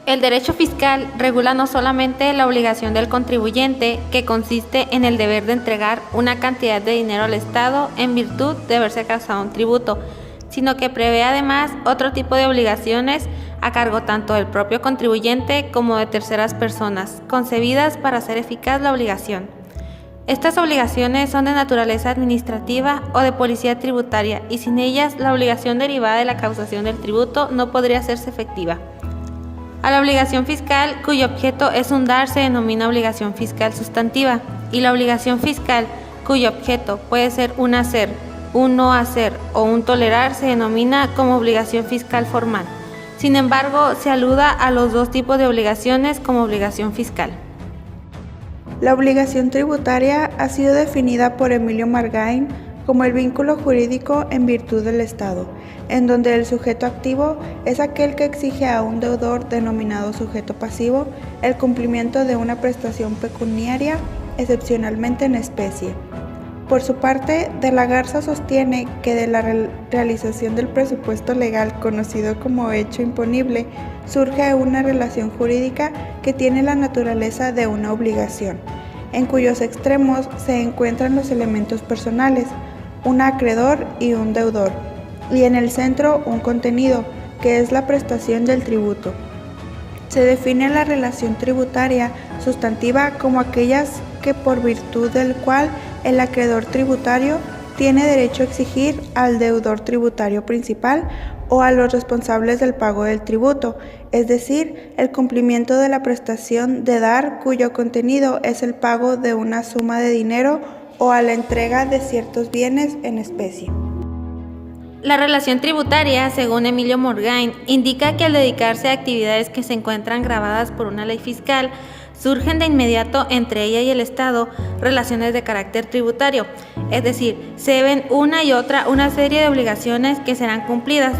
El derecho fiscal regula no solamente la obligación del contribuyente, que consiste en el deber de entregar una cantidad de dinero al Estado en virtud de haberse causado un tributo, sino que prevé además otro tipo de obligaciones a cargo tanto del propio contribuyente como de terceras personas, concebidas para hacer eficaz la obligación. Estas obligaciones son de naturaleza administrativa o de policía tributaria, y sin ellas la obligación derivada de la causación del tributo no podría hacerse efectiva. A la obligación fiscal cuyo objeto es un dar se denomina obligación fiscal sustantiva, y la obligación fiscal cuyo objeto puede ser un hacer, un no hacer o un tolerar se denomina como obligación fiscal formal. Sin embargo, se aluda a los dos tipos de obligaciones como obligación fiscal. La obligación tributaria ha sido definida por Emilio Margain como el vínculo jurídico en virtud del Estado, en donde el sujeto activo es aquel que exige a un deudor denominado sujeto pasivo el cumplimiento de una prestación pecuniaria, excepcionalmente en especie. Por su parte, De la Garza sostiene que de la realización del presupuesto legal conocido como hecho imponible surge una relación jurídica que tiene la naturaleza de una obligación, en cuyos extremos se encuentran los elementos personales, un acreedor y un deudor, y en el centro un contenido, que es la prestación del tributo. Se define la relación tributaria sustantiva como aquellas que por virtud del cual el acreedor tributario tiene derecho a exigir al deudor tributario principal o a los responsables del pago del tributo, es decir, el cumplimiento de la prestación de dar cuyo contenido es el pago de una suma de dinero o a la entrega de ciertos bienes en especie. La relación tributaria, según Emilio Margain, indica que al dedicarse a actividades que se encuentran gravadas por una ley fiscal, surgen de inmediato entre ella y el Estado relaciones de carácter tributario, es decir, se ven una y otra una serie de obligaciones que serán cumplidas,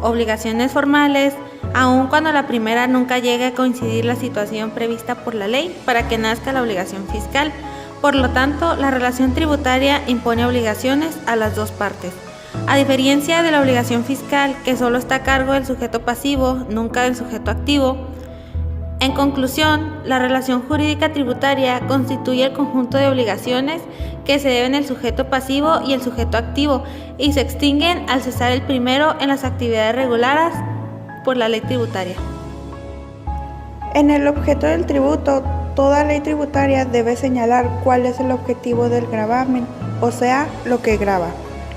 obligaciones formales, aun cuando la primera nunca llegue a coincidir la situación prevista por la ley para que nazca la obligación fiscal. Por lo tanto, la relación tributaria impone obligaciones a las dos partes. A diferencia de la obligación fiscal, que solo está a cargo del sujeto pasivo, nunca del sujeto activo. En conclusión, la relación jurídica tributaria constituye el conjunto de obligaciones que se deben el sujeto pasivo y el sujeto activo y se extinguen al cesar el primero en las actividades reguladas por la ley tributaria. En el objeto del tributo, toda ley tributaria debe señalar cuál es el objetivo del gravamen, o sea, lo que grava.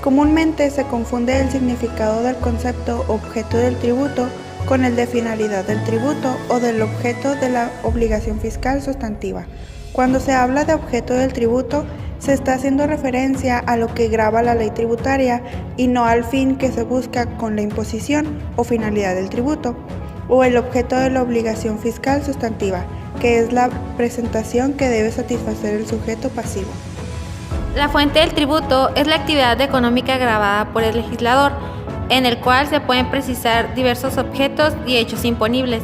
Comúnmente se confunde el significado del concepto objeto del tributo con el de finalidad del tributo o del objeto de la obligación fiscal sustantiva. Cuando se habla de objeto del tributo, se está haciendo referencia a lo que grava la ley tributaria y no al fin que se busca con la imposición o finalidad del tributo, o el objeto de la obligación fiscal sustantiva, que es la presentación que debe satisfacer el sujeto pasivo. La fuente del tributo es la actividad económica gravada por el legislador, en el cual se pueden precisar diversos objetos y hechos imponibles.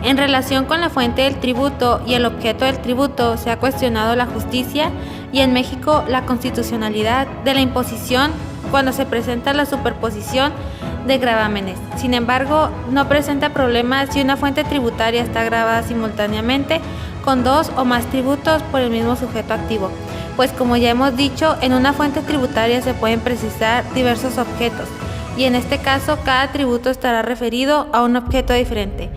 En relación con la fuente del tributo y el objeto del tributo se ha cuestionado la justicia y en México la constitucionalidad de la imposición cuando se presenta la superposición de gravámenes. Sin embargo, no presenta problema si una fuente tributaria está gravada simultáneamente con dos o más tributos por el mismo sujeto activo, pues como ya hemos dicho, en una fuente tributaria se pueden precisar diversos objetos, y en este caso cada tributo estará referido a un objeto diferente.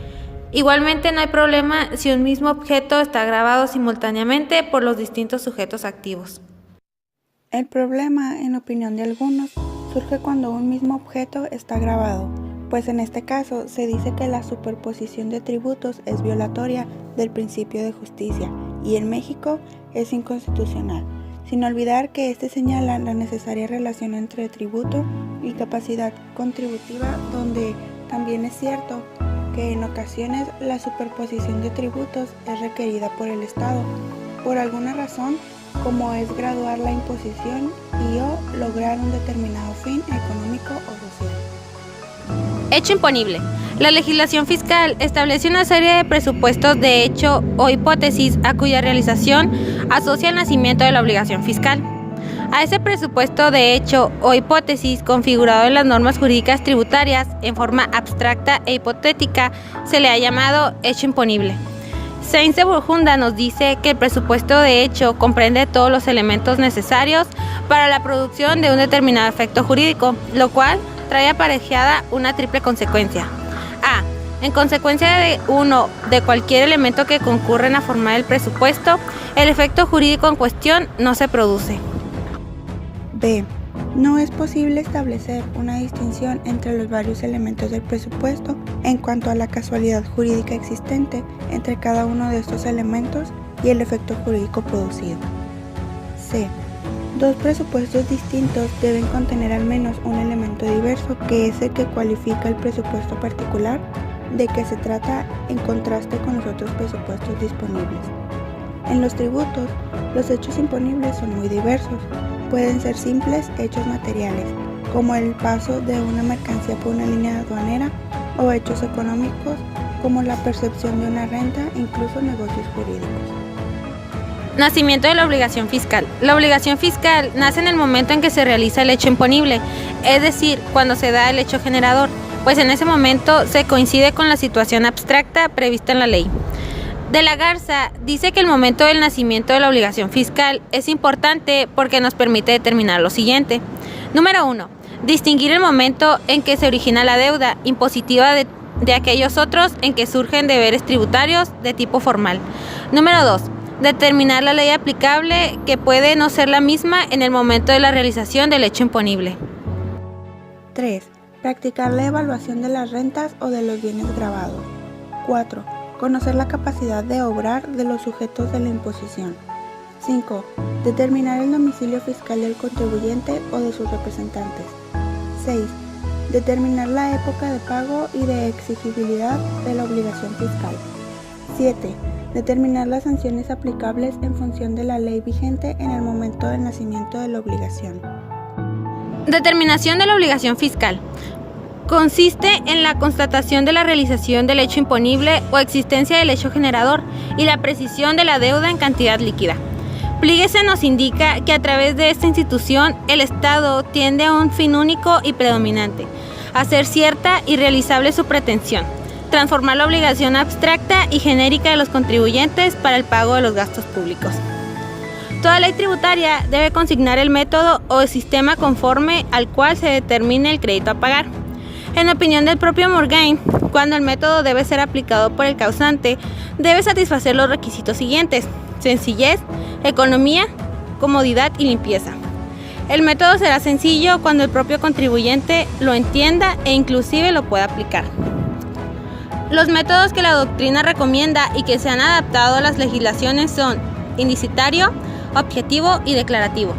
Igualmente no hay problema si un mismo objeto está gravado simultáneamente por los distintos sujetos activos. El problema, en opinión de algunos, surge cuando un mismo objeto está gravado, pues en este caso se dice que la superposición de tributos es violatoria del principio de justicia y en México es inconstitucional, sin olvidar que este señala la necesaria relación entre tributo y capacidad contributiva, donde también es cierto que en ocasiones la superposición de tributos es requerida por el Estado, por alguna razón, como es graduar la imposición y o lograr un determinado fin económico o social. Hecho imponible. La legislación fiscal establece una serie de presupuestos de hecho o hipótesis a cuya realización asocia el nacimiento de la obligación fiscal. A ese presupuesto de hecho o hipótesis configurado en las normas jurídicas tributarias en forma abstracta e hipotética se le ha llamado hecho imponible. Sainz de Burjunda nos dice que el presupuesto de hecho comprende todos los elementos necesarios para la producción de un determinado efecto jurídico, lo cual trae aparejada una triple consecuencia. A. En consecuencia de uno de cualquier elemento que concurren a formar el presupuesto, el efecto jurídico en cuestión no se produce. B. No es posible establecer una distinción entre los varios elementos del presupuesto en cuanto a la casualidad jurídica existente entre cada uno de estos elementos y el efecto jurídico producido. C. Dos presupuestos distintos deben contener al menos un elemento diverso que es el que cualifica el presupuesto particular de que se trata en contraste con los otros presupuestos disponibles. En los tributos, los hechos imponibles son muy diversos. Pueden ser simples hechos materiales, como el paso de una mercancía por una línea aduanera, o hechos económicos, como la percepción de una renta, incluso negocios jurídicos. Nacimiento de la obligación fiscal. La obligación fiscal nace en el momento en que se realiza el hecho imponible, es decir, cuando se da el hecho generador, pues en ese momento se coincide con la situación abstracta prevista en la ley. De la Garza dice que el momento del nacimiento de la obligación fiscal es importante porque nos permite determinar lo siguiente. Número 1. Distinguir el momento en que se origina la deuda impositiva de aquellos otros en que surgen deberes tributarios de tipo formal. Número 2. Determinar la ley aplicable, que puede no ser la misma en el momento de la realización del hecho imponible. 3. Practicar la evaluación de las rentas o de los bienes gravados. 4. Conocer la capacidad de obrar de los sujetos de la imposición. 5. Determinar el domicilio fiscal del contribuyente o de sus representantes. 6. Determinar la época de pago y de exigibilidad de la obligación fiscal. 7. Determinar las sanciones aplicables en función de la ley vigente en el momento del nacimiento de la obligación. Determinación de la obligación fiscal. Consiste en la constatación de la realización del hecho imponible o existencia del hecho generador y la precisión de la deuda en cantidad líquida. Plíguese nos indica que a través de esta institución el Estado tiende a un fin único y predominante, a ser cierta y realizable su pretensión, transformar la obligación abstracta y genérica de los contribuyentes para el pago de los gastos públicos. Toda ley tributaria debe consignar el método o el sistema conforme al cual se determine el crédito a pagar. En opinión del propio Morgain, cuando el método debe ser aplicado por el causante, debe satisfacer los requisitos siguientes: sencillez, economía, comodidad y limpieza. El método será sencillo cuando el propio contribuyente lo entienda e inclusive lo pueda aplicar. Los métodos que la doctrina recomienda y que se han adaptado a las legislaciones son indicitario, objetivo y declarativo.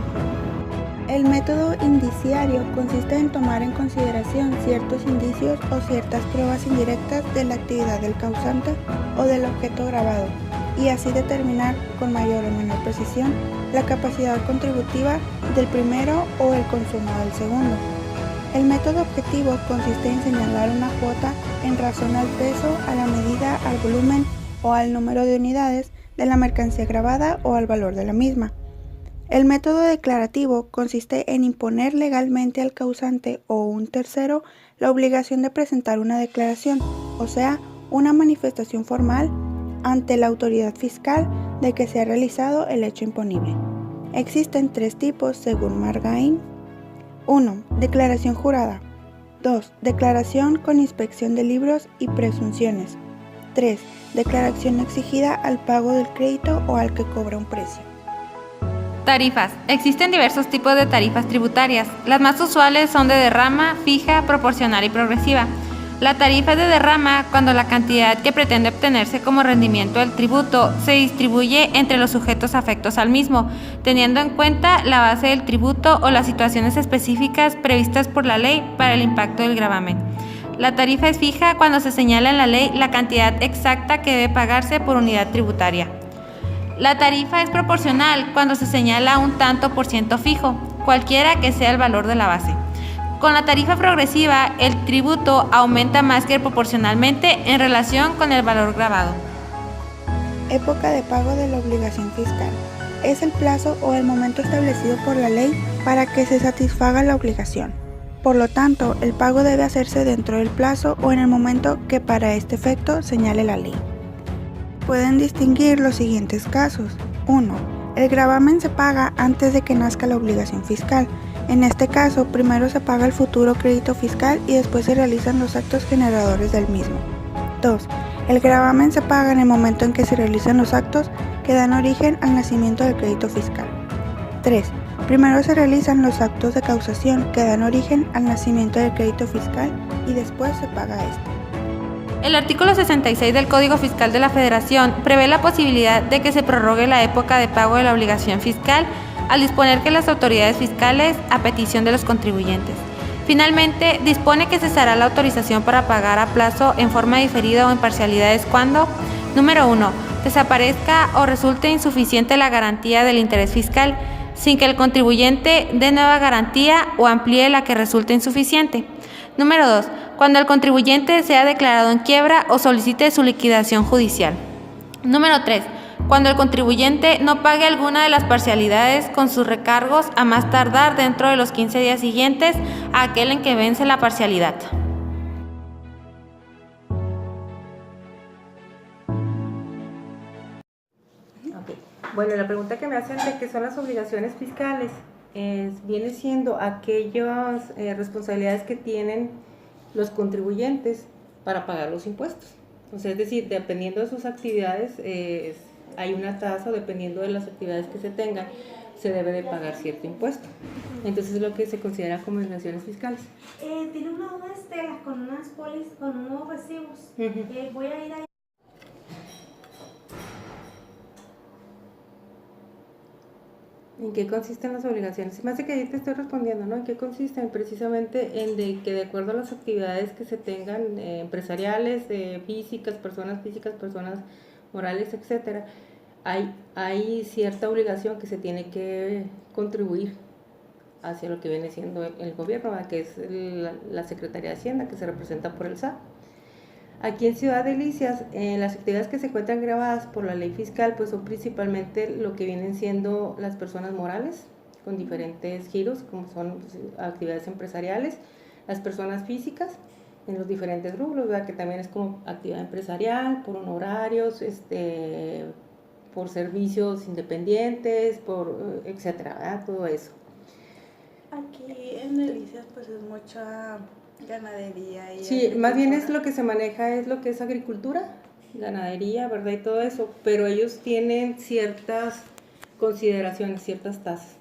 El método indiciario consiste en tomar en consideración ciertos indicios o ciertas pruebas indirectas de la actividad del causante o del objeto grabado, y así determinar con mayor o menor precisión la capacidad contributiva del primero o el consumo del segundo. El método objetivo consiste en señalar una cuota en razón al peso, a la medida, al volumen o al número de unidades de la mercancía grabada o al valor de la misma. El método declarativo consiste en imponer legalmente al causante o un tercero la obligación de presentar una declaración, o sea, una manifestación formal ante la autoridad fiscal de que se ha realizado el hecho imponible. Existen 3 tipos según Morgain. 1. Declaración jurada. 2. Declaración con inspección de libros y presunciones. 3. Declaración exigida al pago del crédito o al que cobra un precio. Tarifas. Existen diversos tipos de tarifas tributarias. Las más usuales son de derrama, fija, proporcional y progresiva. La tarifa es de derrama cuando la cantidad que pretende obtenerse como rendimiento del tributo se distribuye entre los sujetos afectos al mismo, teniendo en cuenta la base del tributo o las situaciones específicas previstas por la ley para el impacto del gravamen. La tarifa es fija cuando se señala en la ley la cantidad exacta que debe pagarse por unidad tributaria. La tarifa es proporcional cuando se señala un tanto por ciento fijo, cualquiera que sea el valor de la base. Con la tarifa progresiva, el tributo aumenta más que proporcionalmente en relación con el valor grabado. Época de pago de la obligación fiscal. es el plazo o el momento establecido por la ley para que se satisfaga la obligación. Por lo tanto, el pago debe hacerse dentro del plazo o en el momento que para este efecto señale la ley. Pueden distinguir los siguientes casos. 1. El gravamen se paga antes de que nazca la obligación fiscal. En este caso, primero se paga el futuro crédito fiscal y después se realizan los actos generadores del mismo. 2. El gravamen se paga en el momento en que se realizan los actos que dan origen al nacimiento del crédito fiscal. 3. Primero se realizan los actos de causación que dan origen al nacimiento del crédito fiscal y después se paga este. El artículo 66 del Código Fiscal de la Federación prevé la posibilidad de que se prorrogue la época de pago de la obligación fiscal al disponer que las autoridades fiscales a petición de los contribuyentes. Finalmente, dispone que cesará la autorización para pagar a plazo en forma diferida o en parcialidades cuando, número 1, desaparezca o resulte insuficiente la garantía del interés fiscal, sin que el contribuyente dé nueva garantía o amplíe la que resulte insuficiente. Número 2, cuando el contribuyente sea declarado en quiebra o solicite su liquidación judicial. Número 3, cuando el contribuyente no pague alguna de las parcialidades con sus recargos a más tardar dentro de los 15 días siguientes a aquel en que vence la parcialidad. Bueno, la pregunta que me hacen de qué son las obligaciones fiscales viene siendo aquellas responsabilidades que tienen los contribuyentes para pagar los impuestos. O sea, es decir, dependiendo de sus actividades, hay una tasa, dependiendo de las actividades que se tengan, se debe de pagar cierto impuesto. Entonces es lo que se considera como obligaciones fiscales. Tiene unas telas con unas polis, con unos recibos. Voy a ir a... ¿En qué consisten las obligaciones? Me hace que ahí te estoy respondiendo, ¿no? ¿En qué consisten? Precisamente en que de acuerdo a las actividades que se tengan empresariales, físicas, personas morales, etcétera, hay cierta obligación que se tiene que contribuir hacia lo que viene siendo el gobierno, que es la Secretaría de Hacienda, que se representa por el SAT. Aquí en Ciudad Delicias, las actividades que se encuentran grabadas por la ley fiscal, pues son principalmente lo que vienen siendo las personas morales, con diferentes giros, como son pues, actividades empresariales, las personas físicas, en los diferentes rubros, ¿verdad? Que también es como actividad empresarial, por honorarios, por servicios independientes, por etcétera, ¿verdad? Todo eso. Aquí en Delicias pues es mucha ganadería y sí, más bien es lo que se maneja, es lo que es agricultura, ganadería, ¿verdad? Y todo eso, pero ellos tienen ciertas consideraciones, ciertas tasas.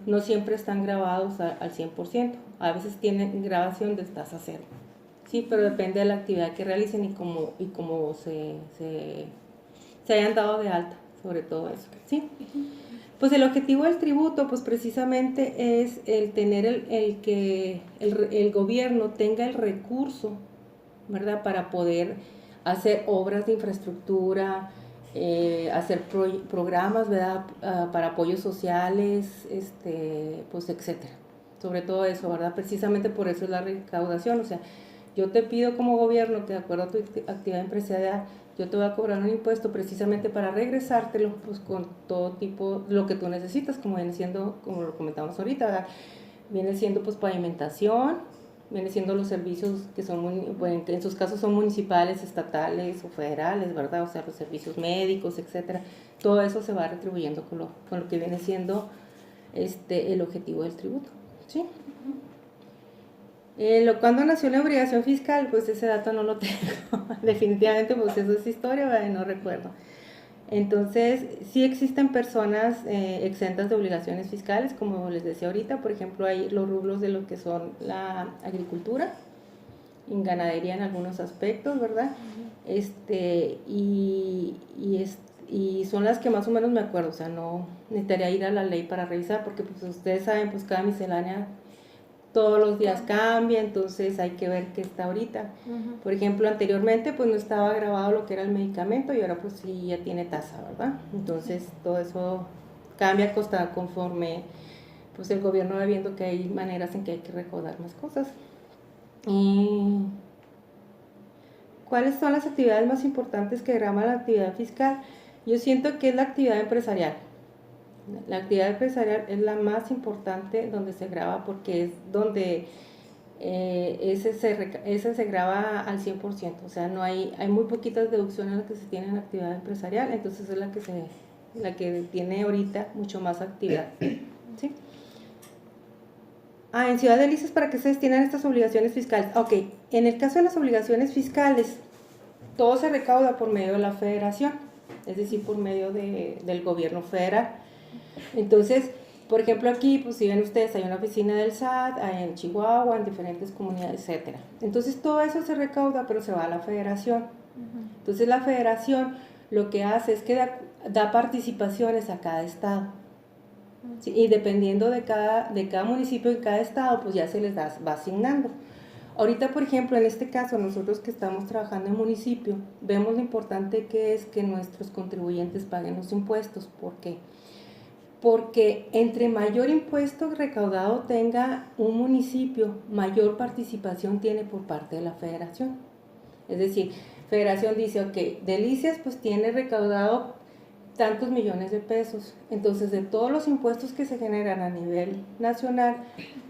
No siempre están grabados al 100%, a veces tienen grabación de tasa cero. Sí, pero depende de la actividad que realicen y cómo se hayan dado de alta, sobre todo eso, ¿sí? Pues el objetivo del tributo, pues precisamente es el tener que el gobierno tenga el recurso, ¿verdad? Para poder hacer obras de infraestructura, hacer programas, ¿verdad? Para apoyos sociales, pues etcétera. Sobre todo eso, ¿verdad? Precisamente por eso es la recaudación, o sea, yo te pido como gobierno que de acuerdo a tu actividad empresarial, yo te voy a cobrar un impuesto precisamente para regresártelo pues con todo tipo, lo que tú necesitas, como viene siendo, como lo comentamos ahorita, ¿verdad? Viene siendo pues pavimentación, viene siendo los servicios que son, bueno, que en sus casos son municipales, estatales o federales, ¿verdad? O sea, los servicios médicos, etcétera. Todo eso se va retribuyendo con lo que viene siendo el objetivo del tributo, ¿sí? ¿Cuándo nació la obligación fiscal? Pues ese dato no lo tengo. Definitivamente, pues eso es historia, ¿verdad? No recuerdo. Entonces, sí existen personas exentas de obligaciones fiscales, como les decía ahorita. Por ejemplo, hay los rubros de lo que son la agricultura, en ganadería en algunos aspectos, ¿verdad? Y son las que más o menos me acuerdo. O sea, no necesitaría ir a la ley para revisar, porque pues ustedes saben, pues cada miscelánea todos los días cambia, entonces hay que ver qué está ahorita. Por ejemplo, anteriormente pues no estaba grabado lo que era el medicamento y ahora pues sí ya tiene tasa, ¿verdad? Entonces todo eso cambia conforme pues el gobierno va viendo que hay maneras en que hay que recaudar más cosas. ¿Cuáles son las actividades más importantes que graba la actividad fiscal? Yo siento que es la actividad empresarial. La actividad empresarial es la más importante donde se graba porque es donde ese se graba al 100%, o sea, no hay muy poquitas deducciones las que se tienen en actividad empresarial, entonces es la que tiene ahorita mucho más actividad. ¿Sí? En Ciudad Delicias, ¿para qué se destinan estas obligaciones fiscales? Ok, en el caso de las obligaciones fiscales, todo se recauda por medio de la federación, es decir, por medio del gobierno federal. Entonces, por ejemplo, aquí, pues si ven ustedes, hay una oficina del SAT, hay en Chihuahua, en diferentes comunidades, etcétera. Entonces, todo eso se recauda, pero se va a la federación. Entonces, la federación lo que hace es que da participaciones a cada estado. ¿Sí? Y dependiendo de cada municipio y cada estado, pues ya se les va asignando. Ahorita, por ejemplo, en este caso, nosotros que estamos trabajando en municipio, vemos lo importante que es que nuestros contribuyentes paguen los impuestos. ¿Por qué? Porque entre mayor impuesto recaudado tenga un municipio, mayor participación tiene por parte de la federación. Es decir, federación dice, ok, Delicias pues tiene recaudado tantos millones de pesos, entonces de todos los impuestos que se generan a nivel nacional,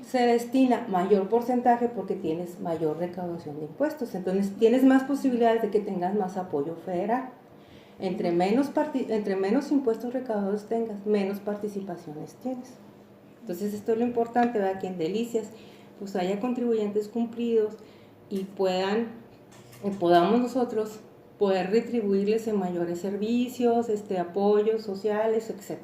se destina mayor porcentaje porque tienes mayor recaudación de impuestos, entonces tienes más posibilidades de que tengas más apoyo federal. Entre menos impuestos recaudados tengas, menos participaciones tienes. Entonces esto es lo importante, ¿verdad? Que en Delicias pues haya contribuyentes cumplidos y podamos nosotros poder retribuirles en mayores servicios, apoyos sociales, etc.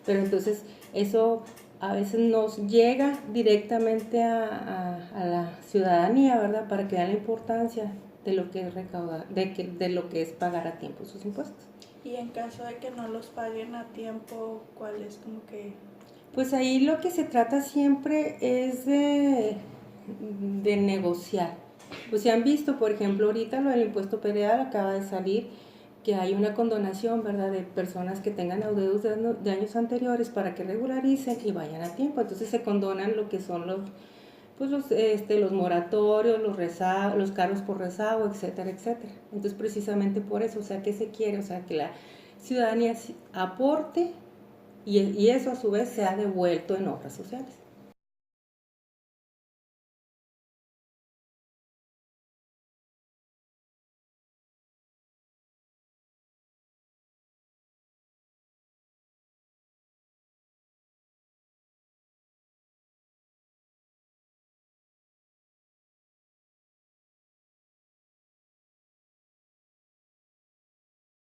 Pero entonces eso a veces nos llega directamente a la ciudadanía, ¿verdad? Para que vean la importancia de lo que es recaudar, de lo que es pagar a tiempo sus impuestos. Y en caso de que no los paguen a tiempo, ¿cuál es como que...? Pues ahí lo que se trata siempre es de negociar. Pues se han visto, por ejemplo, ahorita lo del impuesto predial acaba de salir, que hay una condonación, ¿verdad?, de personas que tengan adeudos de años anteriores para que regularicen y vayan a tiempo. Entonces se condonan lo que son los moratorios, los cargos por rezago, etcétera, etcétera. Entonces precisamente por eso, o sea, ¿qué se quiere? O sea, que la ciudadanía aporte y eso a su vez se ha devuelto en obras sociales.